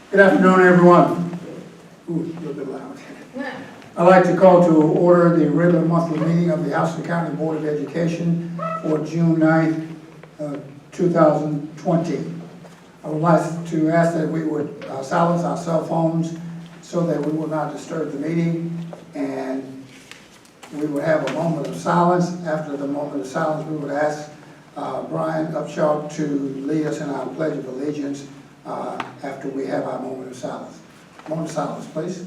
Good afternoon, everyone. Ooh, a little bit loud. I'd like to call to order the regular monthly meeting of the Houston County Board of Education for June 9th, 2020. I would like to ask that we would silence our cell phones so that we will not disturb the meeting, and we will have a moment of silence. After the moment of silence, we would ask Brian Upshaw to lead us in our Pledge of Allegiance after we have our moment of silence. Moment of silence, please.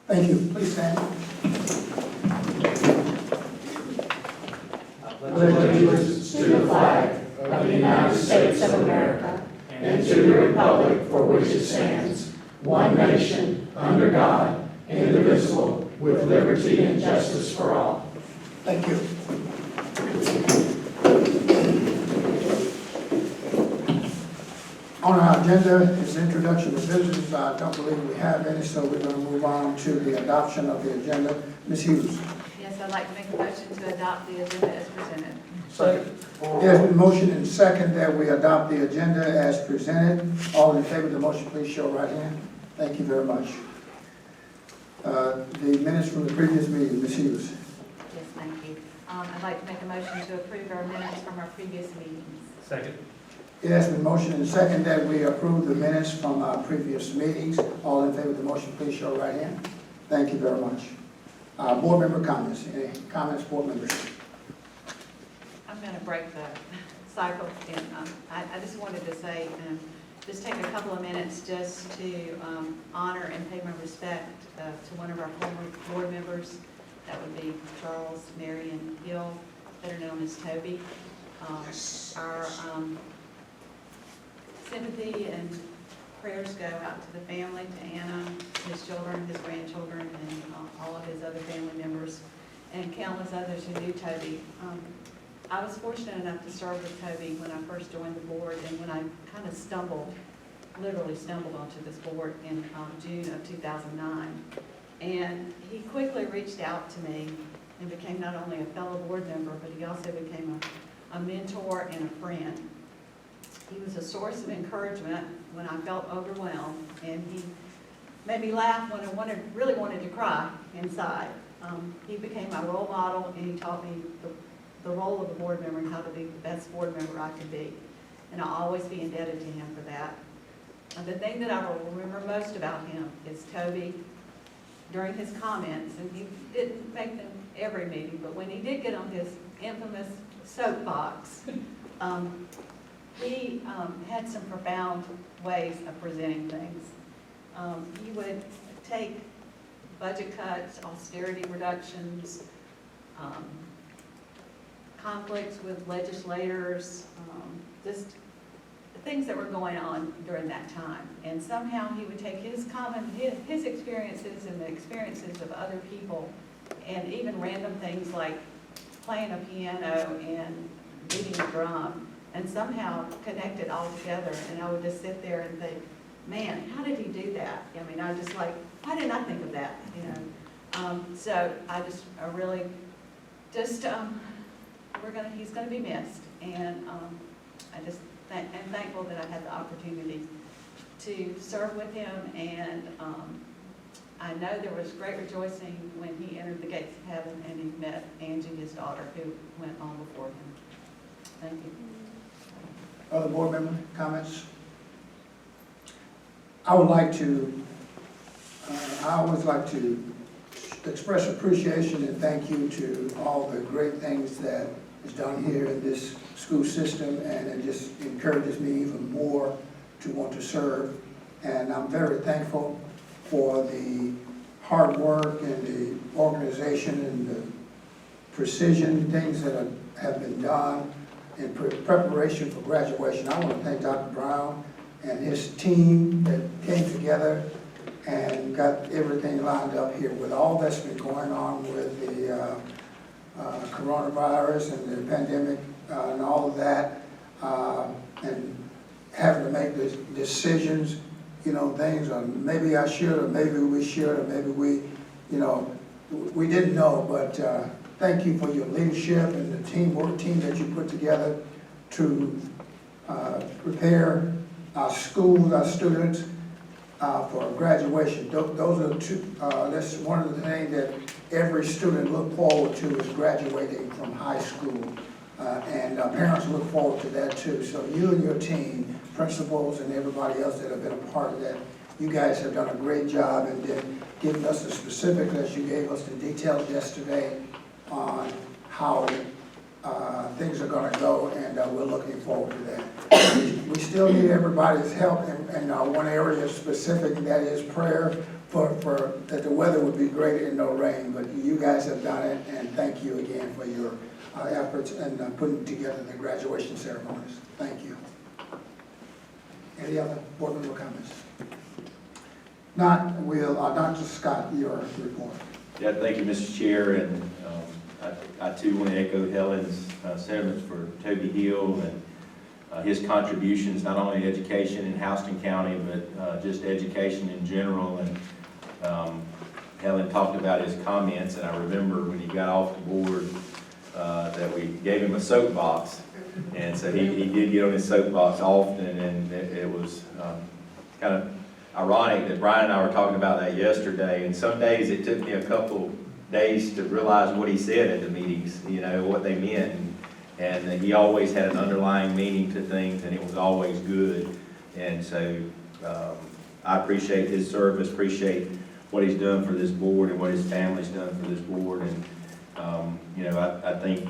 Thank you. Please stand. I pledge allegiance to the flag of the United States of America and to the republic for which it stands, one nation, under God, indivisible, with liberty and justice for all. Thank you. On our agenda is the introduction of visitors. I don't believe we have any, so we're going to move on to the adoption of the agenda. Ms. Hughes. Yes, I'd like to make a motion to adopt the agenda as presented. Second. There's been motion and second that we adopt the agenda as presented. All in favor of the motion, please show right hand. Thank you very much. The minutes from the previous meeting, Ms. Hughes. Yes, thank you. I'd like to make a motion to approve our minutes from our previous meetings. Second. It has been motion and second that we approve the minutes from our previous meetings. All in favor of the motion, please show right hand. Thank you very much. Board member comments. Any comments, board members? I'm going to break the cycle, and I just wanted to say, just take a couple of minutes just to honor and pay my respect to one of our former board members. That would be Charles Marion Hill, better known as Toby. Our sympathy and prayers go out to the family, to Anna, his children, his grandchildren, and all of his other family members, and countless others who knew Toby. I was fortunate enough to serve with Toby when I first joined the board, and when I kind of literally stumbled onto this board in June of 2009. And he quickly reached out to me and became not only a fellow board member, but he also became a mentor and a friend. He was a source of encouragement when I felt overwhelmed, and he made me laugh when I really wanted to cry inside. He became my role model, and he taught me the role of a board member and how to be the best board member I could be. And I'll always be indebted to him for that. And the thing that I will remember most about him is Toby, during his comments, and he didn't make them every meeting, but when he did get on his infamous soapbox, he had some profound ways of presenting things. He would take budget cuts, austerity reductions, conflicts with legislators, just things that were going on during that time. And somehow he would take his experiences and the experiences of other people, and even random things like playing a piano and beating a drum, and somehow connect it all together. And I would just sit there and think, man, how did he do that? I mean, I just like, why didn't I think of that? You know. So I really just he's gonna be missed, and I'm thankful that I had the opportunity to serve with him, and I know there was great rejoicing when he entered the gates of heaven and he met Angie, his daughter, who went on before him. Thank you. Other board member comments? I always like to express appreciation and thank you to all the great things that is done here in this school system, and it just encourages me even more to want to serve. And I'm very thankful for the hard work and the organization and the precision things that have been done in preparation for graduation. I want to thank Dr. Brown and his team that came together and got everything lined up here with all that's been going on with the coronavirus and the pandemic and all of that, and having to make the decisions, things, or maybe I should, or maybe we should, or maybe we didn't know, but thank you for your leadership and the team that you put together to prepare our schools, our students for graduation. Those are that's one of the things that every student look forward to, is graduating from high school. And parents look forward to that too. So you and your team, principals and everybody else that have been a part of that, you guys have done a great job, and then giving us the specifics as you gave us the details yesterday on how things are going to go, and we're looking forward to that. We still need everybody's help in one area specific, and that is prayer for that the weather would be great and no rain. But you guys have done it, and thank you again for your efforts in putting together the graduation ceremonies. Thank you. Any other board member comments? Not, Dr. Scott, your report. Yeah, thank you, Mr. Chair, and I too want to echo Helen's sentiments for Toby Hill and his contributions, not only to education in Houston County, but just education in general. And Helen talked about his comments, and I remember when he got off the board that we gave him a soapbox, and so he did get on his soapbox often, and it was kind of ironic that Brian and I were talking about that yesterday, and some days it took me a couple days to realize what he said at the meetings, what they meant, and he always had an underlying meaning to things, and it was always good. And so I appreciate his service, appreciate what he's done for this board and what his family's done for this board. And I think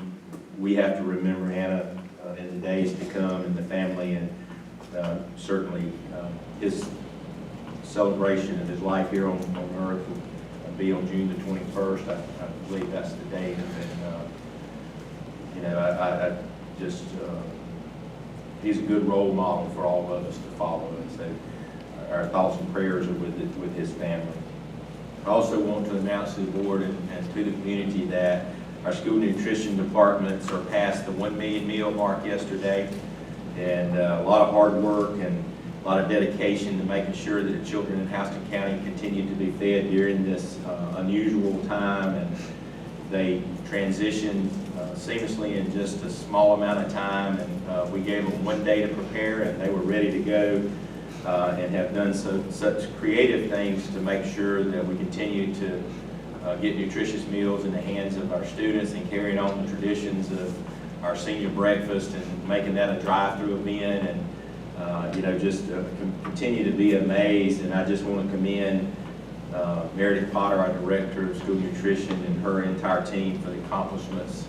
we have to remember Anna in the days to come, and the family, and certainly his celebration of his life here on earth will be on June the 21st. I believe that's the date. And I just he's a good role model for all of us to follow. And so our thoughts and prayers are with his family. I also want to announce to the board and to the community that our school nutrition departments are past the 1 million meal mark yesterday, and a lot of hard work and a lot of dedication to making sure that the children in Houston County continue to be fed during this unusual time, and they transitioned seamlessly in just a small amount of time, and we gave them 1 day to prepare, and they were ready to go, and have done such creative things to make sure that we continue to get nutritious meals in the hands of our students, and carrying on the traditions of our senior breakfast and making that a drive-through event, and just continue to be amazed. And I just want to commend Meredith Potter, our Director of School Nutrition, and her entire team for the accomplishments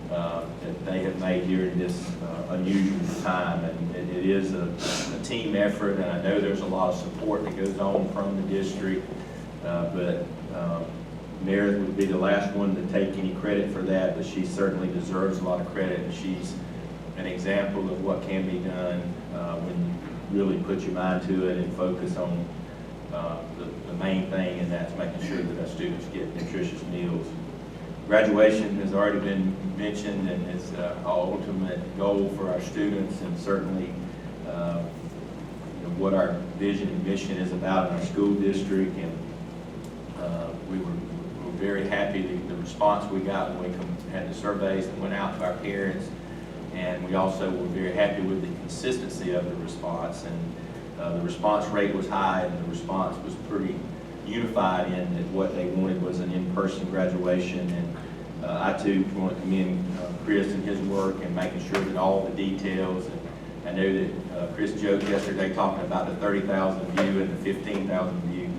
that they have made during this unusual time. And it is a team effort, and I know there's a lot of support that goes on from the district, but Meredith would be the last one to take any credit for that, but she certainly deserves a lot of credit, and she's an example of what can be done when you really put your mind to it and focus on the main thing, and that's making sure that our students get nutritious meals. Graduation has already been mentioned, and it's our ultimate goal for our students, and certainly what our vision and mission is about in our school district. And we were very happy the response we got when we had the surveys that went out to our parents, and we also were very happy with the consistency of the response. And the response rate was high, and the response was pretty unified in that what they wanted was an in-person graduation. And I too want to commend Chris and his work in making sure that all the details, and I know that Chris joked yesterday talking about the 30,000 view and the 15,000 view.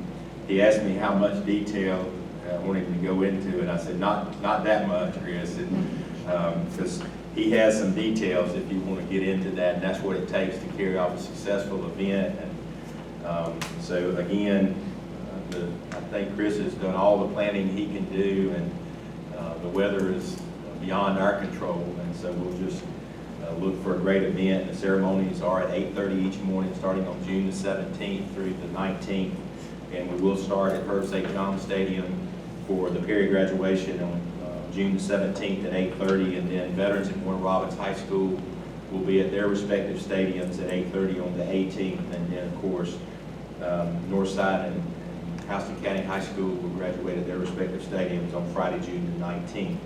He asked me how much detail I wanted to go into it. I said, not that much, Chris, because he has some details if you want to get into that, and that's what it takes to carry off a successful event. And so again, I think Chris has done all the planning he can do, and the weather is beyond our control, and so we'll just look for a great event. The ceremonies are at 8:30 each morning, starting on June the 17th through the 19th, and we will start at Herb St. John Stadium for the Perry graduation on June the 17th at 8:30, and then veterans at Warner Robins High School will be at their respective stadiums at 8:30 on the 18th, and then of course Northside and Houston County High School will graduate at their respective stadiums on Friday, June the 19th.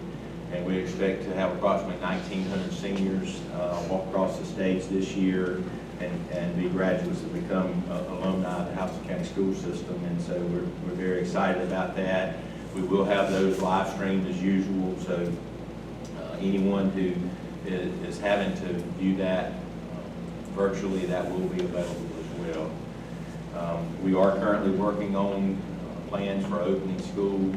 And we expect to have approximately 1,900 seniors walk across the stage this year and be graduates that become alumni of the Houston County school system. And so we're very excited about that. We will have those live streamed as usual, so anyone who is having to view that virtually, that will be available as well. We are currently working on plans for opening school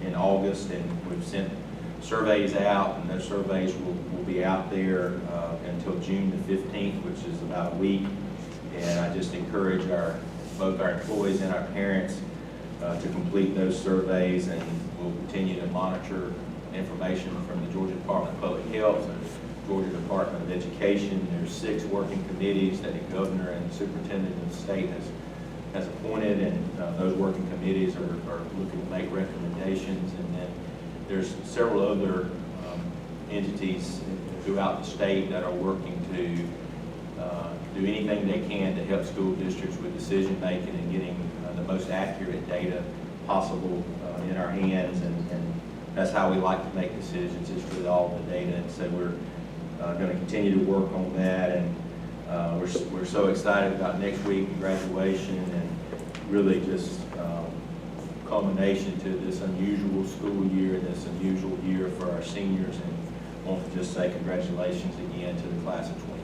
in August, and we've sent surveys out, and those surveys will be out there until June the 15th, which is about a week. And I just encourage both our employees and our parents to complete those surveys, and we'll continue to monitor information from the Georgia Department of Public Health and Georgia Department of Education. There's 6 working committees that the governor and the superintendent of the state has appointed, and those working committees are looking to make recommendations. And then there's several other entities throughout the state that are working to do anything they can to help school districts with decision making and getting the most accurate data possible in our hands. And that's how we like to make decisions, is with all the data. And so we're going to continue to work on that. And we're so excited about next week and graduation, and really just culmination to this unusual school year and this unusual year for our seniors. And want to just say congratulations again to the class of 2020.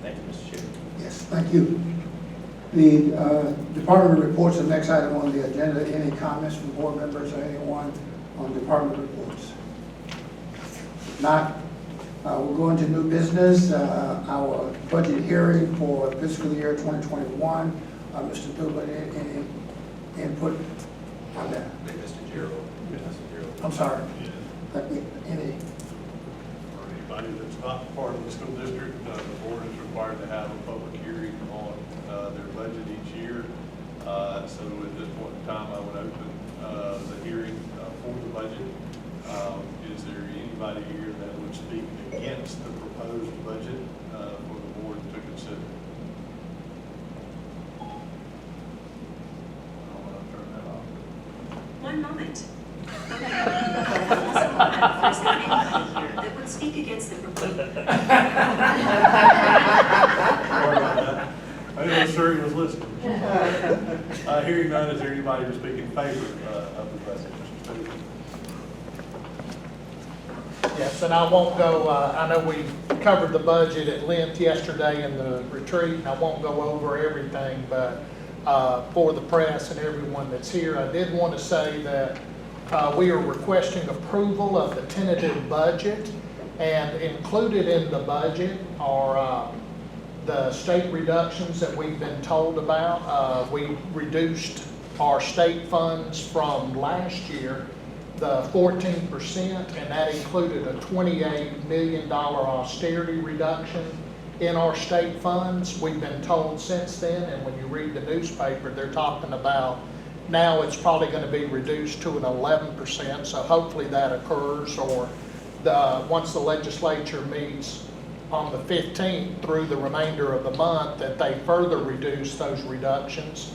Thank you, Mr. Chair. Yes, thank you. The department reports are the next item on the agenda. Any comments from board members or anyone on department reports? If not, we'll go into new business. Our budget hearing for fiscal year 2021. Mr. Toby, any input on that? Mr. Gerald. Mr. Gerald. I'm sorry. Yeah. Any? For anybody that's not part of the school district, the board is required to have a public hearing on their budget each year. So at this point in time, I would open the hearing for the budget. Is there anybody here that would speak against the proposed budget for the board to consider? I don't want to turn that off. One moment. There's not anybody here that would speak against the proposal. I wasn't sure he was listening. Hearing none, is there anybody to speak in favor of the budget? Mr. Toby? Yes, and I won't go, I know we covered the budget at length yesterday in the retreat, and I won't go over everything, but for the press and everyone that's here, I did want to say that we are requesting approval of the tentative budget, and included in the budget are the state reductions that we've been told about. We reduced our state funds from last year, the 14%, and that included a $28 million austerity reduction in our state funds. We've been told since then, and when you read the newspaper, they're talking about now it's probably going to be reduced to an 11%, so hopefully that occurs, or once the legislature meets on the 15th through the remainder of the month, that they further reduce those reductions.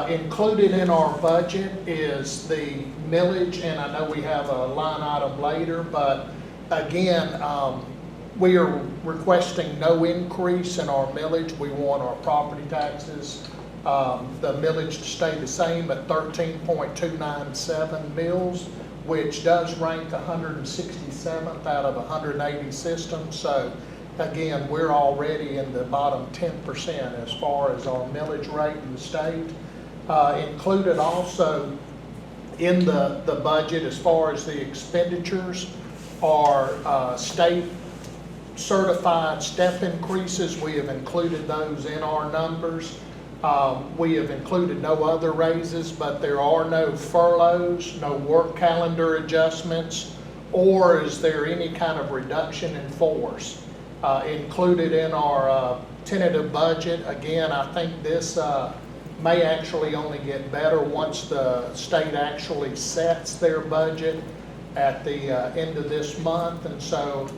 Included in our budget is the millage, and I know we have a line item later, but again, we are requesting no increase in our millage. We want our property taxes, the millage to stay the same at 13.297 mills, which does rank 167th out of 180 systems. So again, we're already in the bottom 10% as far as our millage rate in the state. Included also in the budget as far as the expenditures are state certified step increases. We have included those in our numbers. We have included no other raises, but there are no furloughs, no work calendar adjustments, or is there any kind of reduction in force. Included in our tentative budget, again, I think this may actually only get better once the state actually sets their budget at the end of this month, and so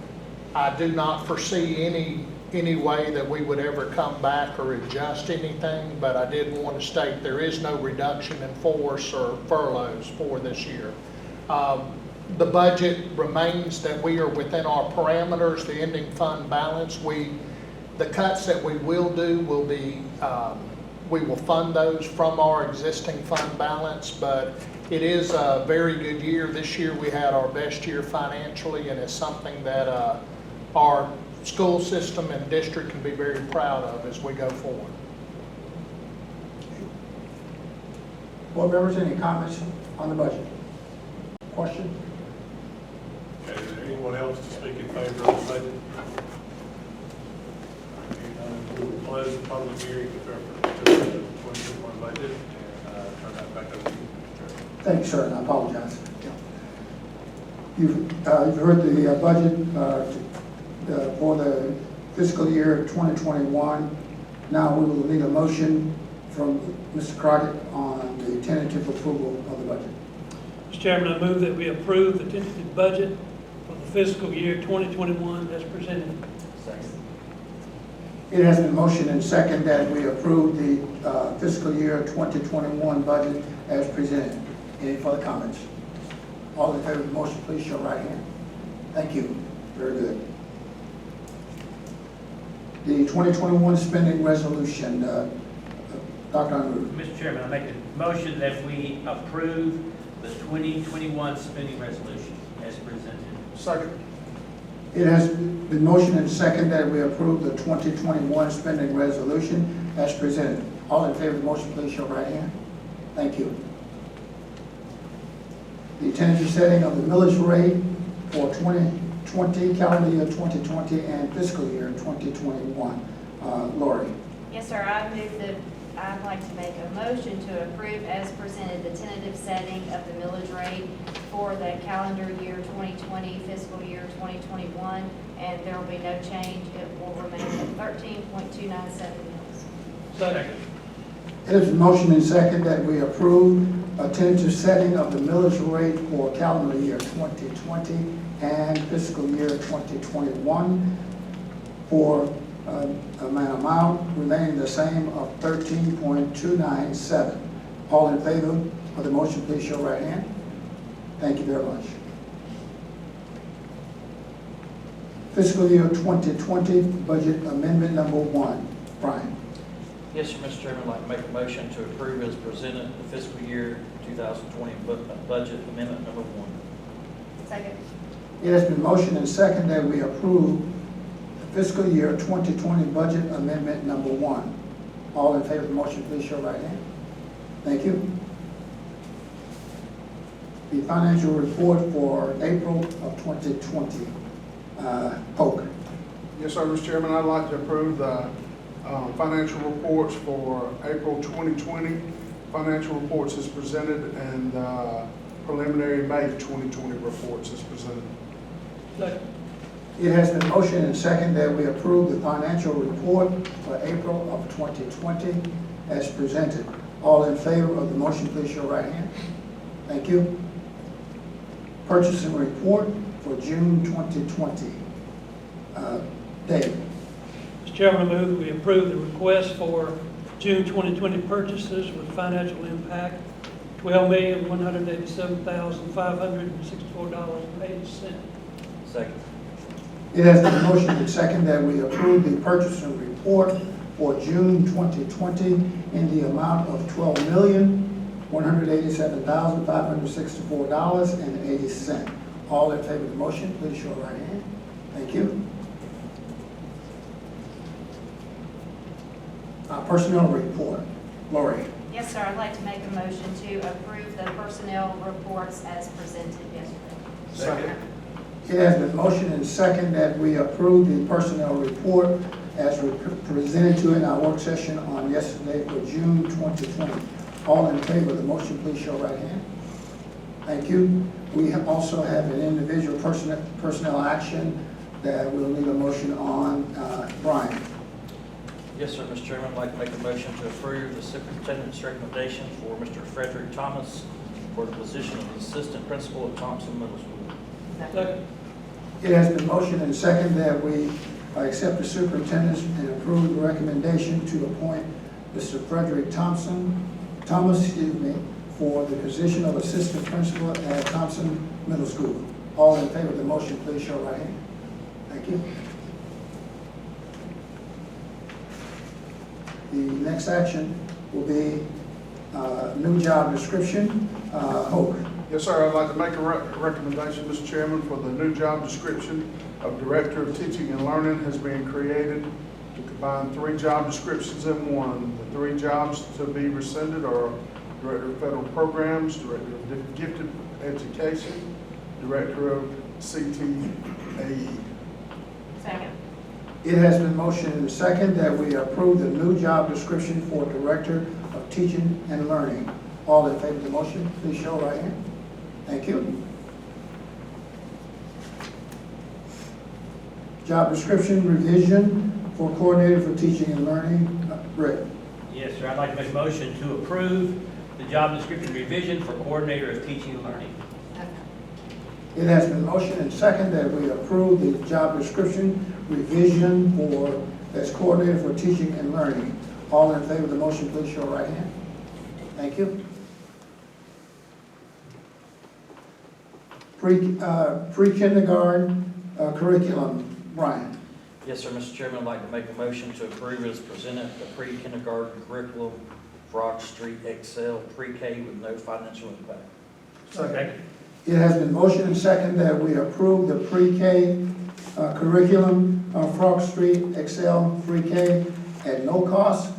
I do not foresee any any way that we would ever come back or adjust anything, but I did want to state there is no reduction in force or furloughs for this year. The budget remains that we are within our parameters, the ending fund balance. The cuts that we will do will be, we will fund those from our existing fund balance, but it is a very good year. This year we had our best year financially, and it's something that our school system and district can be very proud of as we go forward. Board members, any comments on the budget? Question? Okay, is there anyone else to speak in favor of the budget? We will close the public hearing to the 2021 budget and turn that back over to you. Thank you, sir, and I apologize. You've heard the budget for the fiscal year 2021. Now we will need a motion from Mr. Crockett on the tentative approval of the budget. Mr. Chairman, I move that we approve the tentative budget for the fiscal year 2021 as presented. It has been motioned and second that we approve the fiscal year 2021 budget as presented. Any further comments? All in favor of the motion, please show right hand. Thank you. Very good. The 2021 spending resolution, Dr. Unruh. Mr. Chairman, I make a motion that we approve the 2021 spending resolution as presented. Second. It has been motioned and second that we approve the 2021 spending resolution as presented. All in favor of the motion, please show right hand. Thank you. The tentative setting of the millage rate for 2020, calendar year 2020, and fiscal year 2021. Lori. Yes, sir. I move that I'd like to make a motion to approve as presented the tentative setting of the millage rate for the calendar year 2020, fiscal year 2021, and there will be no change. It will remain at 13.297 mils. Second. It is motion and second that we approve a tentative setting of the millage rate for calendar year 2020 and fiscal year 2021 for an amount remaining the same of 13.297. All in favor of the motion, please show right hand. Thank you very much. Fiscal year 2020 budget amendment number 1. Brian. Yes, sir, Mr. Chairman, I'd like to make a motion to approve as presented the fiscal year 2020 budget amendment number 1. Second. It has been motioned and second that we approve the fiscal year 2020 budget amendment number 1. All in favor of the motion, please show right hand. Thank you. The financial report for April of 2020. Polk. Yes, sir, Mr. Chairman, I'd like to approve the financial reports for April 2020. Financial reports as presented, and preliminary May 2020 reports as presented. Second. It has been motioned and second that we approve the financial report for April of 2020 as presented. All in favor of the motion, please show right hand. Thank you. Purchasing report for June 2020. Dave. Mr. Chairman, I move that we approve the request for June 2020 purchases with financial impact $12,187,564.80. Second. It has been motioned and second that we approve the purchasing report for June 2020 in the amount of $12,187,564.80. All in favor of the motion, please show right hand. Thank you. Personnel report. Lori. Yes, sir. I'd like to make a motion to approve the personnel reports as presented yesterday. Second. It has been motioned and second that we approve the personnel report as presented to in our work session on yesterday for June 2020. All in favor of the motion, please show right hand. Thank you. We also have an individual personnel action that we'll need a motion on. Brian. Yes, sir, Mr. Chairman, I'd like to make a motion to approve the superintendent's recommendation for Mr. Frederick Thomas for the position of assistant principal at Thompson Middle School. Second. It has been motioned and second that we accept the superintendent's and approve the recommendation to appoint Mr. Frederick Thomas, for the position of assistant principal at Thompson Middle School. All in favor of the motion, please show right hand. Thank you. The next action will be new job description. Hope. Yes, sir. I'd like to make a recommendation, Mr. Chairman, for the new job description of Director of Teaching and Learning has been created to combine 3 job descriptions in one. The 3 jobs to be rescinded are Director of Federal Programs, Director of Gifted Education, Director of CTAE. Second. It has been motioned and second that we approve the new job description for Director of Teaching and Learning. All in favor of the motion, please show right hand. Thank you. Job description revision for Coordinator for Teaching and Learning. Rick. Yes, sir, I'd like to make a motion to approve the job description revision for Coordinator of Teaching and Learning. It has been motioned and second that we approve the job description revision for, as Coordinator for Teaching and Learning. All in favor of the motion, please show right hand. Thank you. Pre-kindergarten curriculum. Brian. Yes, sir, Mr. Chairman, I'd like to make a motion to approve as presented the pre-kindergarten curriculum for Rock Street Excel pre-K with no financial impact. Second. It has been motioned and second that we approve the pre-K curriculum of Frog Street Excel pre-K at no cost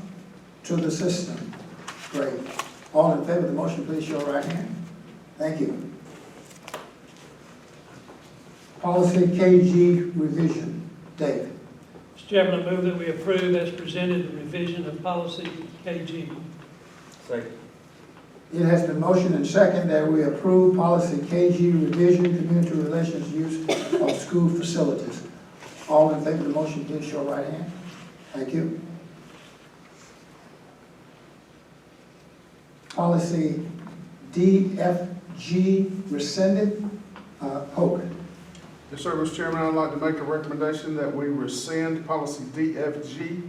to the system. Great. All in favor of the motion, please show right hand. Thank you. Policy KG revision. Dave. Mr. Chairman, I move that we approve as presented the revision of policy KG. Second. It has been motioned and second that we approve policy KG revision, community relations use of school facilities. All in favor of the motion, please show right hand. Thank you. Policy DFG rescinded. Hogan. Yes, sir, Mr. Chairman, I'd like to make a recommendation that we rescind policy DFG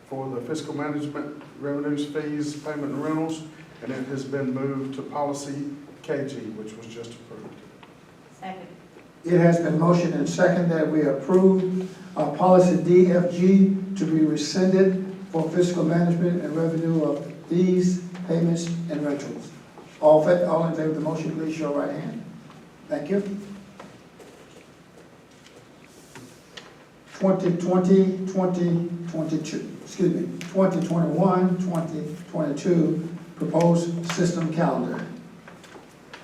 for the fiscal management, revenues, fees, payment, and rentals, and it has been moved to policy KG, which was just approved. Second. It has been motioned and second that we approve policy DFG to be rescinded for fiscal management and revenue of fees, payments, and rentals. All in favor of the motion, please show right hand. Thank you. 2021-2022 proposed system calendar.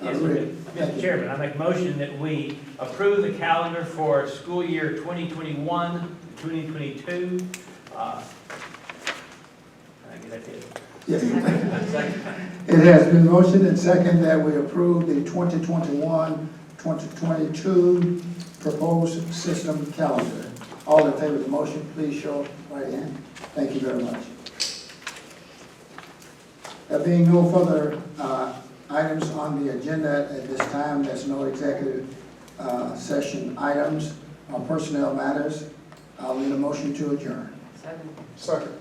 Yes, Rick. Mr. Chairman, I make a motion that we approve the calendar for school year 2021, 2022. Can I get that in? Yes. Second. It has been motioned and second that we approve the 2021-2022 proposed system calendar. All in favor of the motion, please show right hand. Thank you very much. There being no further items on the agenda at this time, there's no executive session items on personnel matters. I'll need a motion to adjourn. Second.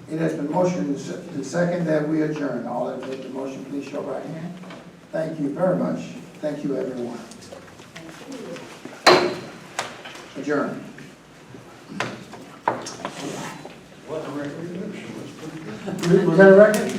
It has been motioned and second that we adjourn. All in favor of the motion, please show right hand. Thank you very much. Thank you, everyone. Adjourn. What a record. Was that a record?